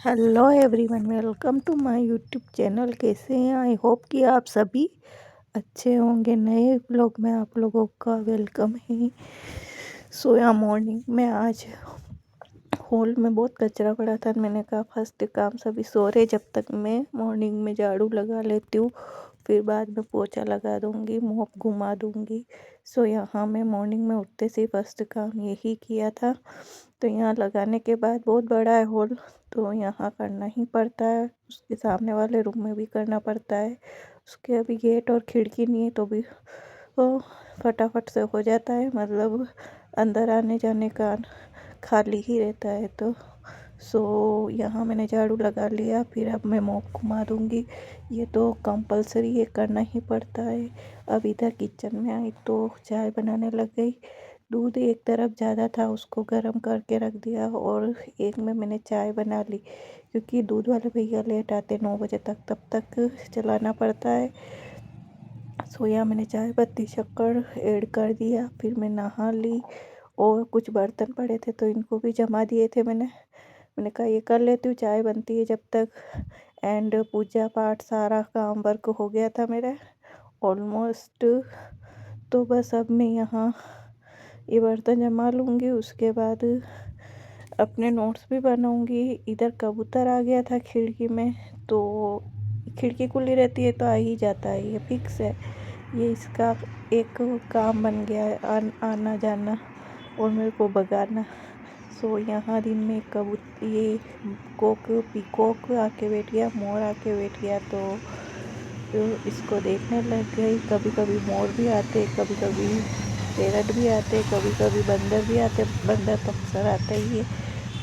Hello everyone, welcome to my YouTube channel. कैसे हैं? I hope कि आप सभी अच्छे होंगे। नए ब्लॉग में आप लोगों का वेलकम है। सोया मॉर्निंग में आज हॉल में बहुत कचरा पड़ा था। मैंने कहा फर्स्ट काम सभी सो रहे, जब तक मैं मॉर्निंग में झाड़ू लगा लेती हूँ, फिर बाद में पोछा लगा दूँगी, मॉप घुमा दूँगी। सो यहाँ मैं मॉर्निंग में उठते से फर्स्ट काम यही किया था। तो यहाँ लगाने के बाद बहुत बड़ा है हॉल, तो यहाँ करना ही पड़ता है। उसके सामने वाले रूम में भी करना पड़ता है। उसके अभी गेट और खिड़की नहीं है, तो भी वो फटाफट से हो जाता है। मतलब अंदर आने जाने का खाली ही रहता है। तो यहाँ मैंने झाड़ू लगा लिया, फिर अब मैं मॉप घुमा दूँगी। ये तो कंपलसरी ये करना ही पड़ता है। अब इधर किचन में आई तो चाय बनाने लग गई। दूध एक तरफ ज़्यादा था, उसको गर्म करके रख दिया और एक में मैंने चाय बना ली, क्योंकि दूध वाले भैया लेट आते 9 बजे तक, तब तक चलाना पड़ता है। सोया मैंने चाय पत्ती शक्कर ऐड कर दिया, फिर मैं नहा ली और कुछ बर्तन पड़े थे तो इनको भी जमा दिए थे। मैंने कहा ये कर लेती हूँ, चाय बनती है जब तक। एंड पूजा पाठ सारा काम वर्क हो गया था मेरा ऑलमोस्ट। तो बस अब मैं यहाँ ये बर्तन जमा लूँगी, उसके बाद अपने नोट्स भी बनाऊँगी। इधर कबूतर आ गया था खिड़की में, तो खिड़की खुली रहती है तो आ ही जाता है, ये फिक्स है। ये इसका एक काम बन गया है, आना जाना और मेरे को भगाना। सो यहाँ दिन में ये पीकॉक आके बैठ गया, मोर आके बैठ गया, तो इसको देखने लग गई। कभी कभी मोर भी आते, कभी कभी पैरट भी आते, कभी कभी बंदर भी आते। बंदर तो अक्सर आता ही है,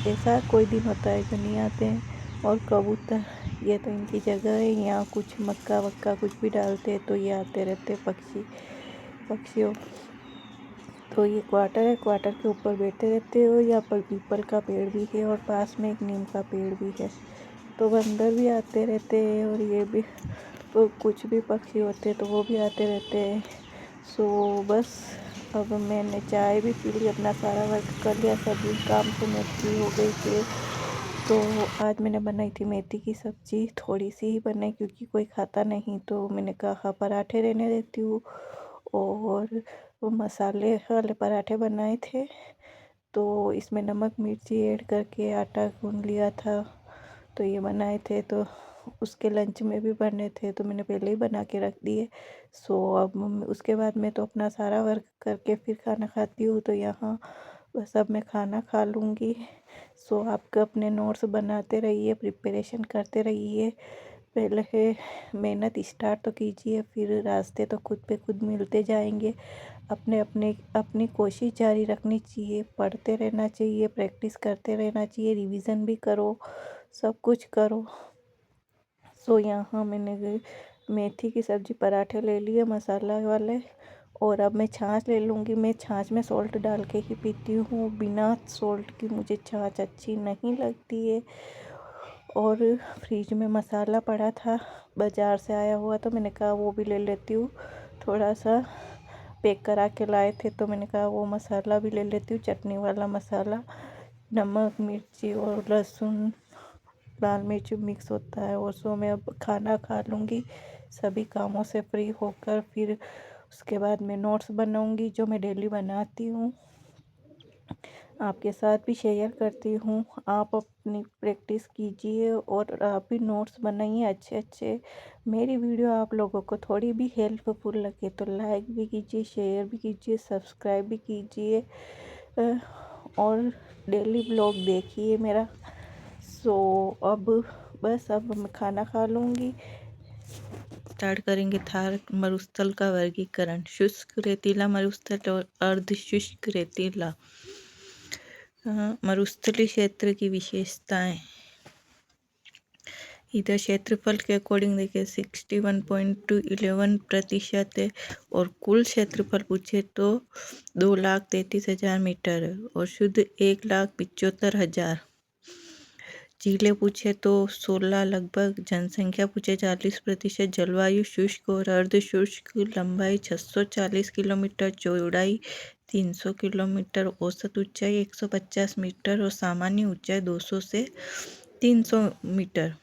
ऐसा कोई दिन होता है जो नहीं आते हैं। और कबूतर, ये तो इनकी जगह है। यहाँ कुछ मक्का वक्का कुछ भी डालते हैं तो ये आते रहते पक्षियों। तो ये क्वार्टर है, क्वार्टर के ऊपर बैठे रहते हो। यहाँ पर पीपल का पेड़ भी है और पास में एक नीम का पेड़ भी है, तो बंदर भी आते रहते हैं। और ये भी तो कुछ भी पक्षी होते हैं तो वो भी आते रहते हैं। सो बस अब मैंने चाय भी पी ली, अपना सारा वर्क कर लिया, सभी काम से मैं फ्री हो गई थी। तो आज मैंने बनाई थी मेथी की सब्ज़ी, थोड़ी सी ही बनाई क्योंकि कोई खाता नहीं, तो मैंने कहा पराठे रहने देती हूँ। और वो मसाले वाले पराठे बनाए थे, तो इसमें नमक मिर्ची ऐड करके आटा गूँध लिया था, तो ये बनाए थे। तो उसके लंच में भी बने थे, तो मैंने पहले ही बना के रख दिए। अब उसके बाद मैं तो अपना सारा वर्क करके फिर खाना खाती हूँ। तो यहाँ बस अब मैं खाना खा लूँगी। आप अपने नोट्स बनाते रहिए, प्रिपरेशन करते रहिए। पहले मेहनत स्टार्ट तो कीजिए, फिर रास्ते तो खुद पे खुद मिलते जाएंगे। अपनी कोशिश जारी रखनी चाहिए, पढ़ते रहना चाहिए, प्रैक्टिस करते रहना चाहिए, रिवीजन भी करो, सब कुछ करो। यहाँ मैंने मेथी की सब्ज़ी पराठे ले लिए मसाला वाले, और अब मैं छाछ ले लूँगी। मैं छाछ में सॉल्ट डाल के ही पीती हूँ, बिना सॉल्ट की मुझे छाछ अच्छी नहीं लगती है। और फ्रिज में मसाला पड़ा था बाज़ार से आया हुआ, तो मैंने कहा वो भी ले लेती हूँ। थोड़ा सा पैक करा के लाए थे, तो मैंने कहा वो मसाला भी ले लेती हूँ, चटनी वाला मसाला। नमक मिर्ची और लहसुन लाल मिर्च मिक्स होता है। और मैं अब खाना खा लूँगी, सभी कामों से फ्री होकर। फिर उसके बाद मैं नोट्स बनाऊँगी, जो मैं डेली बनाती हूँ, आपके साथ भी शेयर करती हूँ। आप अपनी प्रैक्टिस कीजिए और आप भी नोट्स बनाइए अच्छे अच्छे। मेरी वीडियो आप लोगों को थोड़ी भी हेल्पफुल लगे तो लाइक भी कीजिए, शेयर भी कीजिए, सब्सक्राइब भी कीजिए, और डेली ब्लॉग देखिए मेरा। अब बस अब मैं खाना खा लूँगी। स्टार्ट करेंगे थार मरुस्थल का वर्गीकरण। शुष्क रेतीला मरुस्थल और अर्ध शुष्क रेतीला। मरुस्थलीय क्षेत्र की विशेषताएं। इधर क्षेत्रफल के अकॉर्डिंग देखिए 61.11% है, और कुल क्षेत्रफल पूछे तो 2,33,000 मीटर है, और शुद्ध 1,75,000। जिले पूछे तो 16 लगभग। जनसंख्या पूछे 40%। जलवायु शुष्क और अर्ध शुष्क। लंबाई 640 किलोमीटर, चौड़ाई 300 किलोमीटर, औसत ऊंचाई 150 मीटर और सामान्य ऊंचाई 200 से 300 मीटर।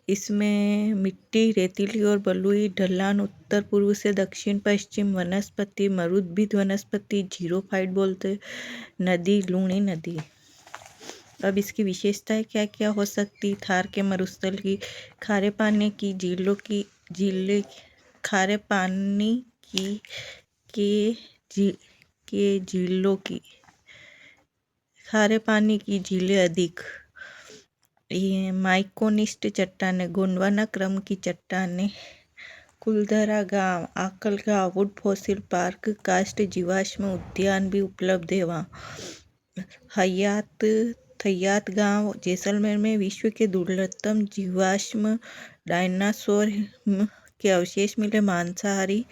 इसमें मिट्टी, रेतीली और बलुई ढलान, उत्तर पूर्व से दक्षिण पश्चिम, वनस्पति मरुद्भिद वनस्पति, जीरोफाइट बोलते, नदी लूणी नदी। अब इसकी विशेषताएं क्या क्या हो सकती? थार के मरुस्थल की, खारे पानी की झीलों की खारे पानी के झीलों की खारे पानी की झीलें अधिक। ये माइकोनिस्ट चट्टानें, गोंडवाना क्रम की चट्टानें, कुलधरा गांव, आकल गांव, वुड फॉसिल पार्क, कास्ट जीवाश्म उद्यान भी उपलब्ध है वहाँ। थयात गांव जैसलमेर में विश्व के दुर्लभतम जीवाश्म डायनासोर के अवशेष मिले। मांसाहारी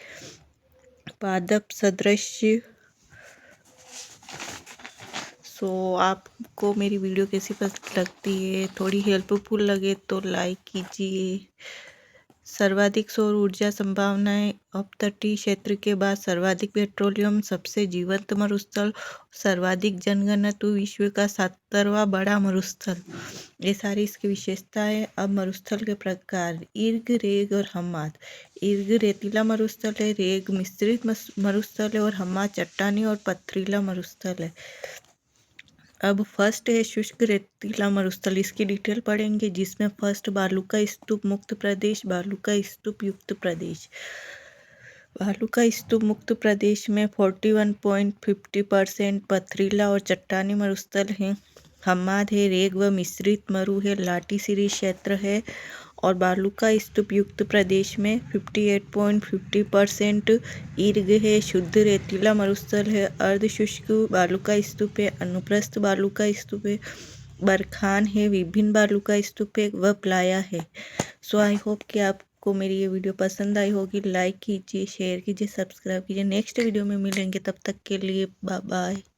पादप सदृश। आपको मेरी वीडियो कैसी लगती है? थोड़ी हेल्पफुल लगे तो लाइक कीजिए। सर्वाधिक सौर ऊर्जा संभावनाएं, अपतटीय क्षेत्र के बाद सर्वाधिक पेट्रोलियम, सबसे जीवंत मरुस्थल, सर्वाधिक जनघनत्व, विश्व का 70वां बड़ा मरुस्थल। ये सारी इसकी विशेषताएं। अब मरुस्थल के प्रकार, ईर्ग, रेग और हम्माद। ईर्ग रेतीला मरुस्थल है, रेग मिश्रित मरुस्थल है और हम्माद चट्टानी और पथरीला मरुस्थल है। अब फर्स्ट है शुष्क रेतीला मरुस्थल। इसकी डिटेल पढ़ेंगे, जिसमें फर्स्ट बालू का स्तूप मुक्त प्रदेश, बालू का स्तूप युक्त प्रदेश। बालू का स्तूप मुक्त प्रदेश में 41.50% पथरीला और चट्टानी मरुस्थल है। हम्माद है, रेग व मिश्रित मरु है, लाटी सीरी क्षेत्र है। और बालू का स्तूप युक्त प्रदेश में 58.50% ईर्ग है, शुद्ध रेतीला मरुस्थल है। अर्ध शुष्क बालू का स्तूप है, अनुप्रस्थ बालू का स्तूप है, बरखान है, विभिन्न बालू का स्तूप है व प्लाया है। आई होप कि आपको मेरी ये वीडियो पसंद आई होगी। लाइक कीजिए, शेयर कीजिए, सब्सक्राइब कीजिए। नेक्स्ट वीडियो में मिलेंगे, तब तक के लिए बाय बाय।